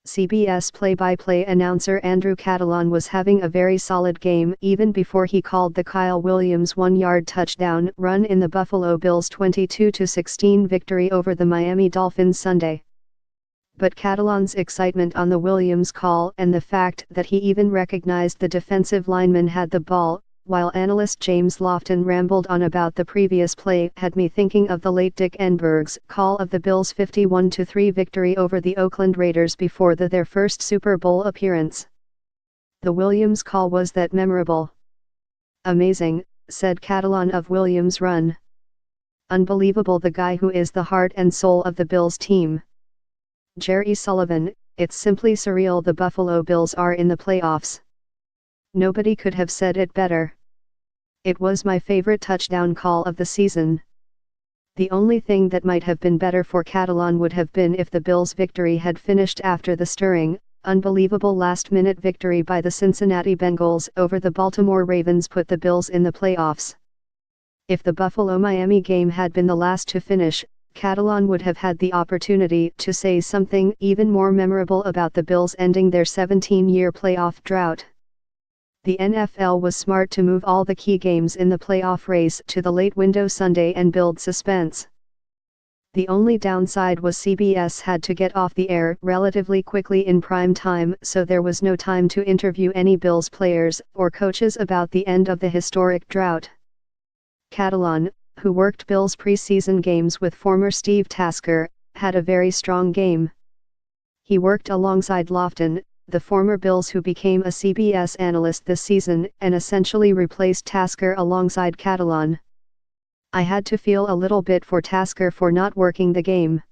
CBS play-by-play announcer Andrew Catalon was having a very solid game even before he called the Kyle Williams one-yard touchdown run in the Buffalo Bills' 22-16 victory over the Miami Dolphins Sunday. But Catalon's excitement on the Williams call and the fact that he even recognized the defensive lineman had the ball, while analyst James Lofton rambled on about the previous play, had me thinking of the late Dick Enberg's call of the Bills' 51-3 victory over the Oakland Raiders before their first Super Bowl appearance. The Williams call was that memorable. "Amazing," said Catalon of Williams' run. "Unbelievable, the guy who is the heart and soul of the Bills team. Jerry Sullivan, it's simply surreal the Buffalo Bills are in the playoffs. Nobody could have said it better. It was my favorite touchdown call of the season." The only thing that might have been better for Catalon would have been if the Bills' victory had finished after the stirring, unbelievable last-minute victory by the Cincinnati Bengals over the Baltimore Ravens put the Bills in the playoffs. If the Buffalo-Miami game had been the last to finish, Catalon would have had the opportunity to say something even more memorable about the Bills ending their 17-year playoff drought. The NFL was smart to move all the key games in the playoff race to the late window Sunday and build suspense. The only downside was CBS had to get off the air relatively quickly in prime time, so there was no time to interview any Bills players or coaches about the end of the historic drought. Catalon, who worked Bills preseason games with former Steve Tasker, had a very strong game. He worked alongside Lofton, the former Bills who became a CBS analyst this season and essentially replaced Tasker alongside Catalon. I had to feel a little bit for Tasker for not working the game.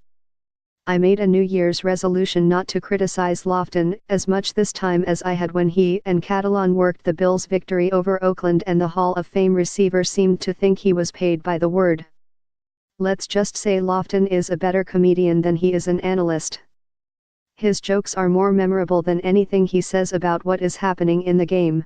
I made a New Year's resolution not to criticize Lofton as much this time as I had when he and Catalon worked the Bills' victory over Oakland, and the Hall of Fame receiver seemed to think he was paid by the word. Let's just say Lofton is a better comedian than he is an analyst. His jokes are more memorable than anything he says about what is happening in the game.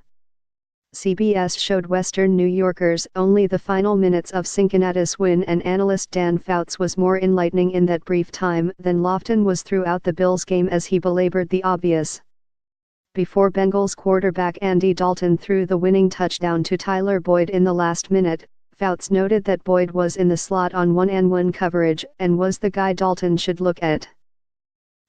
CBS showed Western New Yorkers only the final minutes of Cincinnatus win, and analyst Dan Fouts was more enlightening in that brief time than Lofton was throughout the Bills game as he belabored the obvious. Before Bengals quarterback Andy Dalton threw the winning touchdown to Tyler Boyd in the last minute, Fouts noted that Boyd was in the slot on one-on-one coverage and was the guy Dalton should look at.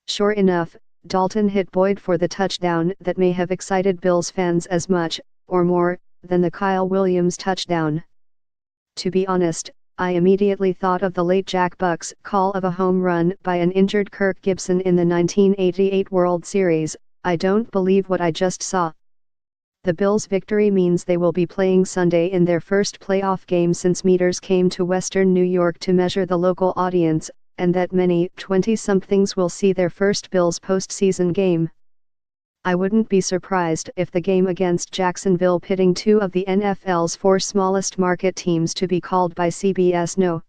Sure enough, Dalton hit Boyd for the touchdown that may have excited Bills fans as much, or more, than the Kyle Williams touchdown. To be honest, I immediately thought of the late Jack Buck's call of a home run by an injured Kirk Gibson in the 1988 World Series. I don't believe what I just saw. The Bills' victory means they will be playing Sunday in their first playoff game since meters came to Western New York to measure the local audience, and that many 20-somethings will see their first Bills postseason game. I wouldn't be surprised if the game against Jacksonville, pitting two of the NFL's four smallest market teams, to be called by CBS No.